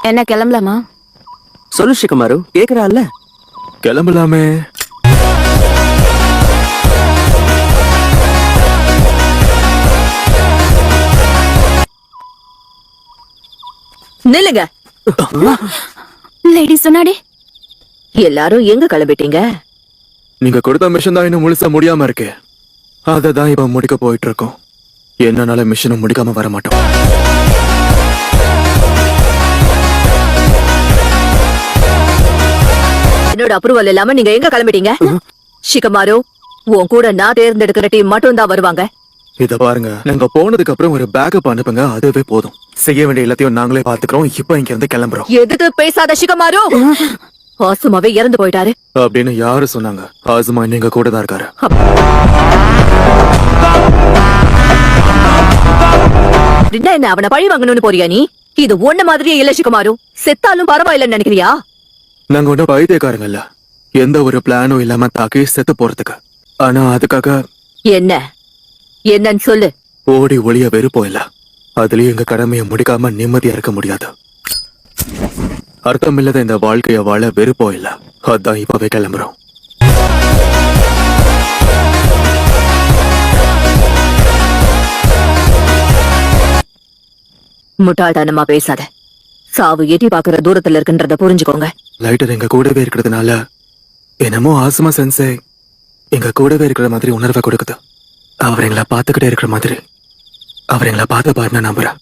என்ன கிளம்பலாமா? சொல்லு ஷிகமாரு, கேக்குறாள்ல. கிளம்பலாமே. நில்லுங்க. லேடி சொன்னாடி. எல்லாரும் எங்க கிளம்பிட்டீங்க? நீங்க கொடுத்த மிஷன் தான் இன்னும் முழுசா முடியாம இருக்கு. அததான் இப்ப முடிக்க போயிட்டு இருக்கோம். என்னனால மிஷனும் முடிக்காம வர மாட்டோம். என்னோட அப்ரூவல் இல்லாம நீங்க எங்க கிளம்பிட்டீங்க? ஷிகமாரு, உன் கூட நான் தேர்ந்தெடுக்கிற டீம் மட்டும் தான் வருவாங்க. இத பாருங்க, நாங்க போனதுக்கு அப்புறம் ஒரு பேக்கப் அனுப்புங்க, அதுவே போதும். செய்ய வேண்டிய எல்லாத்தையும் நாங்களே பாத்துக்கிறோம். இப்ப இங்க இருந்து கிளம்புறோம். எதுக்கு பேசாத ஷிகமாரு. ஆசுமாவே இறந்து போயிட்டாரு அப்படின்னு யாரு சொன்னாங்க? ஆசுமா நீங்க கூட தான் இருக்காரு. அப்படின்னா என்ன, அவனை பழி வாங்கணும்னு போறியா நீ? இது ஒண்ணு மாதிரியே இல்ல ஷிகமாரு. செத்தாலும் பரவாயில்லன்னு நினைக்கிறியா? நாங்க ஒன்னும் பைத்தியக்காரங்க இல்ல. எந்த ஒரு பிளானும் இல்லாம தாக்கி செத்து போறதுக்கு. ஆனா அதுக்காக என்னன்னு சொல்லு. ஓடி ஒளிய வெறுப்போம் இல்ல. அதுலயும் எங்க கடமையை முடிக்காம நிம்மதியா இருக்க முடியாது. அர்த்தம் இல்லாத இந்த வாழ்க்கைய வாழ வெறுப்போம் இல்ல. அதான் இப்பவே கிளம்புறோம். முட்டாள்தனமா பேசாத. சாவு எட்டி பாக்குற தூரத்துல இருக்குன்றத புரிஞ்சுக்கோங்க. லைட்டர் எங்க கூடவே இருக்கிறதுனால என்னமோ ஆசுமா சென்சே எங்க கூடவே இருக்கிற மாதிரி உணர்வை கொடுக்குது. அவர் எங்களை பார்த்துக்கிட்டே இருக்கிற மாதிரி. அவர் எங்களை பார்த்து பாருன்னு நம்புறேன்.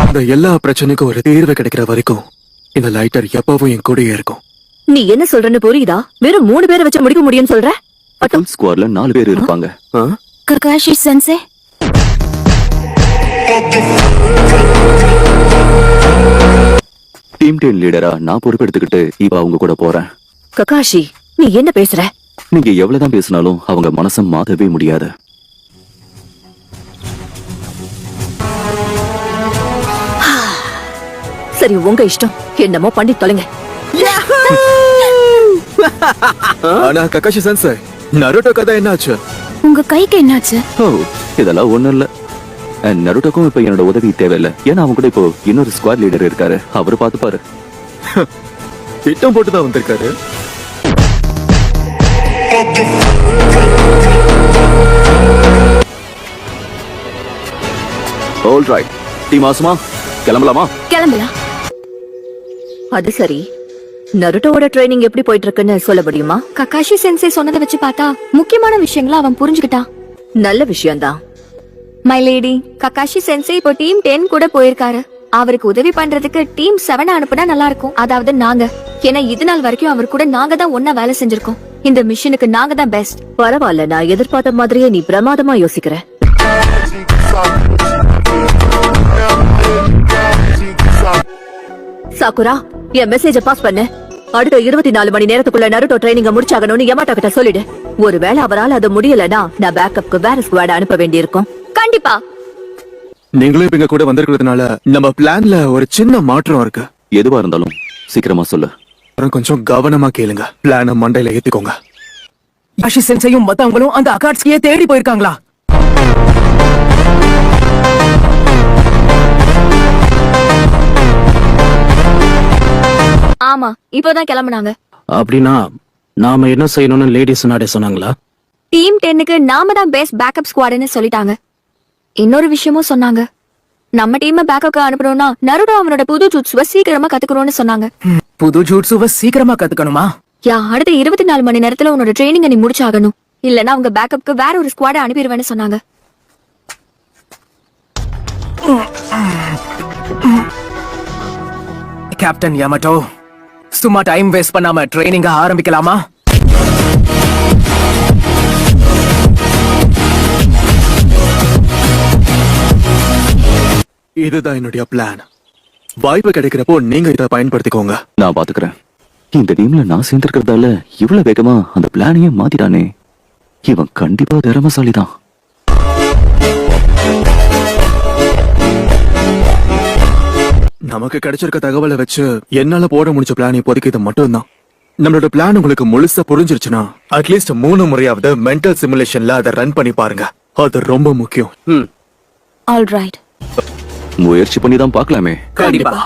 இந்த எல்லா பிரச்சனைக்கும் ஒரு தீர்வு கிடைக்கிற வரைக்கும் இந்த லைட்டர் எப்பவும் என் கூடயே இருக்கும். நீ என்ன சொல்றன்னு புரியுதா? வெறும் 3 பேரை வச்சு முடிக்க முடியும்னு சொல்ற? பட்டம் ஸ்குவாட்ல 4 பேர் இருப்பாங்க. ககாஷி சென்சே, டீம் 10 லீடரா நான் பொறுப்பெடுத்துக்கிட்டு இப்ப அவங்க கூட போறேன். ககாஷி, நீ என்ன பேசுற? நீங்க எவ்வளவுதான் பேசினாலும் அவங்க மனசை மாத்தவே முடியாது. சரி, உங்க இஷ்டம். என்னமோ பண்ணி தொலைங்க. ஆனா ககாஷி சென்சே, நருட்டோ கதை என்னாச்சு? உங்க கைக்கு என்னாச்சு? ஓ, இதெல்லாம் ஒண்ணும் இல்ல. நருட்டோக்கும் இப்ப என்னோட உதவி தேவையில்ல. ஏன்னா அவங்க கூட இப்போ இன்னொரு ஸ்குவாட் லீடர் இருக்காரு. அவரு பாத்துப்பாரு. திட்டம் போட்டுதான் வந்திருக்காரு. ஆல் ரைட், டீம் ஆசுமா, கிளம்பலாமா? கிளம்பலாம். அது சரி, நருட்டோவோட ட்ரைனிங் எப்படி போயிட்டு இருக்குன்னு சொல்ல முடியுமா? ககாஷி சென்சே சொன்னதை வச்சு பார்த்தா முக்கியமான விஷயங்களை அவன் புரிஞ்சுக்கிட்டான். நல்ல விஷயம்தான். மை லேடி, ககாஷி சென்சே இப்போ டீம் 10 கூட போயிருக்காரு. அவருக்கு உதவி பண்றதுக்கு டீம் 7 அனுப்புனா நல்லா இருக்கும். அதாவது நாங்க. ஏன்னா இது நாள் வரைக்கும் அவர் கூட நாங்க தான் ஒன்னா வேலை செஞ்சிருக்கோம். இந்த மிஷனுக்கு நாங்க தான் பெஸ்ட். பரவாயில்ல, நான் எதிர்பார்த்த மாதிரியே நீ பிரமாதமா யோசிக்கிற. சாக்குரா, என் மெசேஜ பாஸ் பண்ணு. அடுத்த 24 மணி நேரத்துக்குள்ள நருட்டோ ட்ரைனிங்க முடிச்சாகணும்னு யமாட்டோ கிட்ட சொல்லிடு. ஒருவேளை அவரால் அது முடியலனா நான் பேக்கப்க்கு வேற ஸ்குவாட் அனுப்ப வேண்டியிருக்கும். கண்டிப்பா. நீங்களும் இப்ப எங்க கூட வந்திருக்கிறதுனால நம்ம பிளான்ல ஒரு சின்ன மாற்றம் இருக்கு. எதுவா இருந்தாலும் சீக்கிரமா சொல்லு. கொஞ்சம் கவனமா கேளுங்க. பிளான மண்டையில ஏத்திக்கோங்க. ககாஷி சென்சையும் மத்தவங்களும் அந்த அகாட்ஸ்கியே தேடி போயிருக்காங்களா? ஆமா, இப்போதான் கிளம்புனாங்க. அப்படின்னா நாம என்ன செய்யணும்னு லேடிஸ் நாடே சொன்னாங்களா? டீம் 10க்கு நாம தான் பெஸ்ட் பேக்கப் ஸ்குவாட்னு சொல்லிட்டாங்க. இன்னொரு விஷயமும் சொன்னாங்க. நம்ம டீமை பேக்கப்க்கு அனுப்பணும்னா நருட்டோ அவனோட புது ஜூட்ஸுவை சீக்கிரமா கத்துக்கணும்னு சொன்னாங்க. புது ஜூட்ஸுவை சீக்கிரமா கத்துக்கணுமா? அடுத்த 24 மணி நேரத்துல உன்னோட ட்ரைனிங் நீ முடிச்சாகணும். இல்லனா அவங்க பேக்கப்க்கு வேற ஒரு ஸ்குவாட அனுப்பிடுவேன்னு சொன்னாங்க. கேப்டன் யமட்டோ, சும்மா டைம் வேஸ்ட் பண்ணாம ட்ரைனிங்க ஆரம்பிக்கலாமா? இதுதான் என்னுடைய பிளான். வாய்ப்பு கிடைக்கிறப்போ நீங்க இதை பயன்படுத்திக்கோங்க. நான் பாத்துக்கிறேன். இந்த டீம்ல நான் சேர்ந்திருக்கிறதால இவ்வளவு வேகமா அந்த பிளானையே மாத்திட்டானே. இவன் கண்டிப்பா திறமசாலிதான். நமக்கு கிடைச்சிருக்க தகவலை வச்சு என்னால போட முடிச்ச பிளான் இப்போதைக்கு இது மட்டும்தான். நம்மளோட பிளான் உங்களுக்கு முழுசா புரிஞ்சிருச்சுன்னா அட்லீஸ்ட் 3 முறையாவது மென்டல் சிமுலேஷன்ல அதை ரன் பண்ணி பாருங்க. அது ரொம்ப முக்கியம். All right. முயற்சி பண்ணி தான் பார்க்கலாமே. கண்டிப்பா.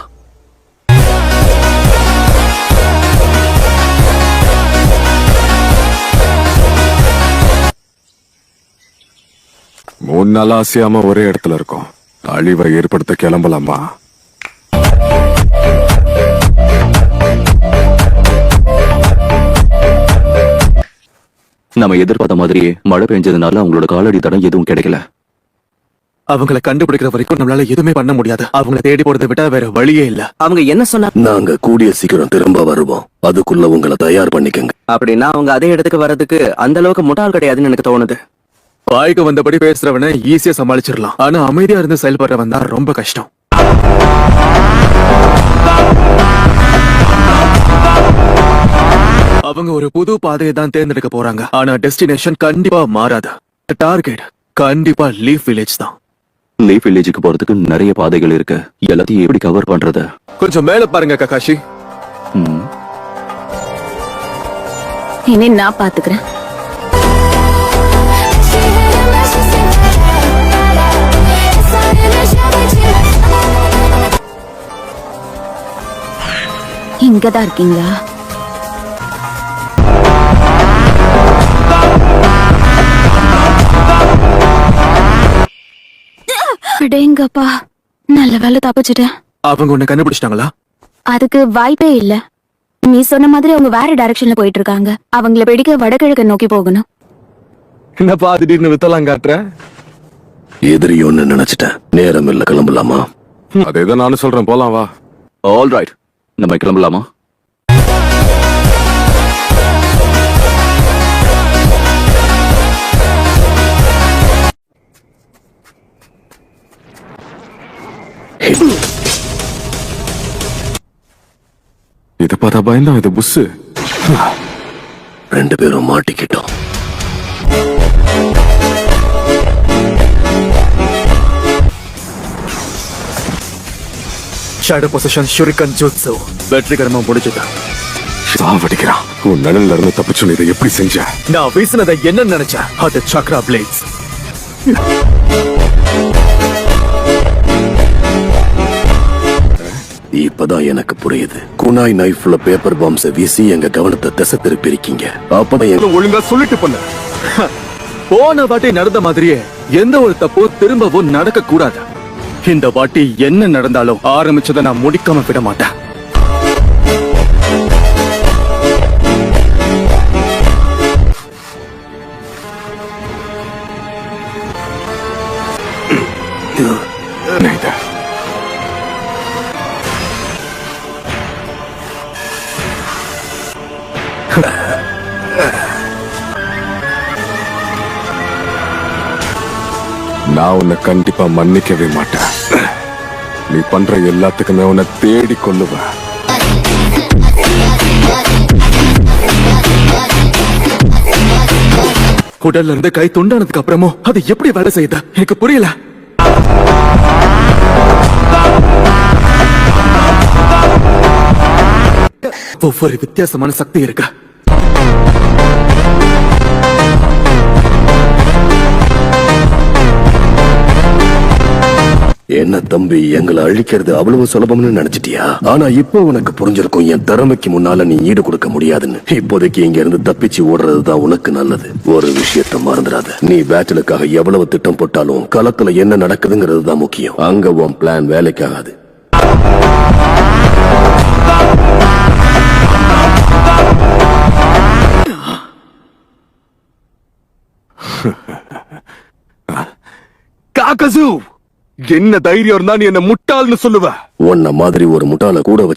மூணு நாள் அசையாம ஒரே இடத்துல இருக்கோம். அழிவை ஏற்படுத்த கிளம்பலாமா? நம்ம எதிர்பார்த்த மாதிரியே மழை பெஞ்சதுனால அவங்களோட காலடி தடம் எதுவும் கிடைக்கல. அவங்கள கண்டுபிடிக்கிற வரைக்கும் நம்மளால எதுவுமே பண்ண முடியாது. அவங்கள தேடி போறதை விட்டா வேற வழியே இல்ல. அவங்க என்ன சொன்னா? நாங்க கூடிய சீக்கிரம் திரும்ப வருவோம். அதுக்குள்ள உங்களை தயார் பண்ணிக்கங்க. அப்படின்னா அவங்க அதே இடத்துக்கு வர்றதுக்கு அந்த அளவுக்கு முட்டாள் கிடையாதுன்னு எனக்கு தோணுது. வாய்க்கு வந்தபடி பேசுறவன ஈஸியா சமாளிச்சிடலாம். ஆனா அமைதியா இருந்து செயல்படுறவன் தான் ரொம்ப கஷ்டம். அவங்க ஒரு புது பாதையை தான் தேர்ந்தெடுக்க போறாங்க. ஆனா டெஸ்டினேஷன் கண்டிப்பா மாறாது. டார்கெட் கண்டிப்பா லீஃப் வில்லேஜ் தான். லீஃப் வில்லேஜுக்கு போறதுக்கு நிறைய பாதைகள் இருக்கு. எல்லாத்தையும் எப்படி கவர் பண்றது? கொஞ்சம் மேல பாருங்க ககாஷி. இனி நான் பாத்துக்கிறேன். இங்கதான் இருக்கீங்களா? அடேங்கப்பா, நல்ல வேலை தப்பிச்சிட்டேன். அவங்க உன்னை கண்டுபிடிச்சிட்டாங்களா? அதுக்கு வாய்ப்பே இல்ல. நீ சொன்ன மாதிரி அவங்க வேற டைரக்ஷன்ல போயிட்டு இருக்காங்க. அவங்கள பிடிக்க வடகிழக்கு நோக்கி போகணும். என்னப்பா திடீர்னு வித்தலாம் காட்டுற? எதிரியோன்னு நினைச்சிட்டேன். நேரம் இல்ல, கிளம்பலாமா? அதேதான் நானும் சொல்றேன், போலாம் வா. ஆல் ரைட், நம்ம கிளம்பலாமா? இத பார்த்தா பயந்தான். இது புஸ்ஸு. ரெண்டு பேரும் மாட்டிக்கிட்டோம். ஷேடோ பொசிஷன் ஷுரிகன் ஜூட்ஸு வெற்றிகரமா முடிஞ்சது. சாவடிக்கிறான். உன் நிழல்ல இருந்து தப்பிச்சு இதை எப்படி செஞ்ச? நான் வீசினதை என்ன நினைச்சேன்? அது சக்ரா பிளேட்ஸ். இப்பதான் எனக்கு புரியுது. குனாய் நைஃப்ல பேப்பர் பாம்ஸ வீசி எங்க கவனத்தை திசை திருப்பி இருக்கீங்க. அப்பதான் எங்க ஒழுங்கா சொல்லிட்டு பண்ண. போன வாட்டி நடந்த மாதிரியே எந்த ஒரு தப்பு திரும்பவும் நடக்க கூடாது. இந்த வாட்டி என்ன நடந்தாலும் ஆரம்பிச்சதை நான் முடிக்காம விட மாட்டேன். நான் உன்னை கண்டிப்பா மன்னிக்கவே மாட்டேன். நீ பண்ற எல்லாத்துக்குமே உன்னை தேடி கொள்ளுவேன். உடல்ல இருந்து கை துண்டானதுக்கு அப்புறமும் அது எப்படி வேலை செய்யுது எனக்கு புரியல. ஒவ்வொரு வித்தியாசமான சக்தி இருக்கு. என்ன தம்பி, எங்களை அழிக்கிறது அவ்வளவு சுலபம்னு நினைச்சிட்டியா? ஆனா இப்போ உனக்கு புரிஞ்சிருக்கும் என் திறமைக்கு முன்னால நீ ஈடு கொடுக்க முடியாதுன்னு. இப்போதைக்கு இங்க இருந்து தப்பிச்சு ஓடுறதுதான் உனக்கு நல்லது. ஒரு விஷயத்த மறந்துடாத, நீ பேட்டலுக்காக எவ்வளவு திட்டம் போட்டாலும் களத்துல என்ன நடக்குதுங்கிறது தான் முக்கியம். அங்க உன் பிளான் வேலைக்காகாது. காக்கசு, என்ன தைரியம் இருந்தா நீ என்ன முட்டாள்னு சொல்லுவ? உன்ன மாதிரி ஒரு முட்டாள கூட வச்சு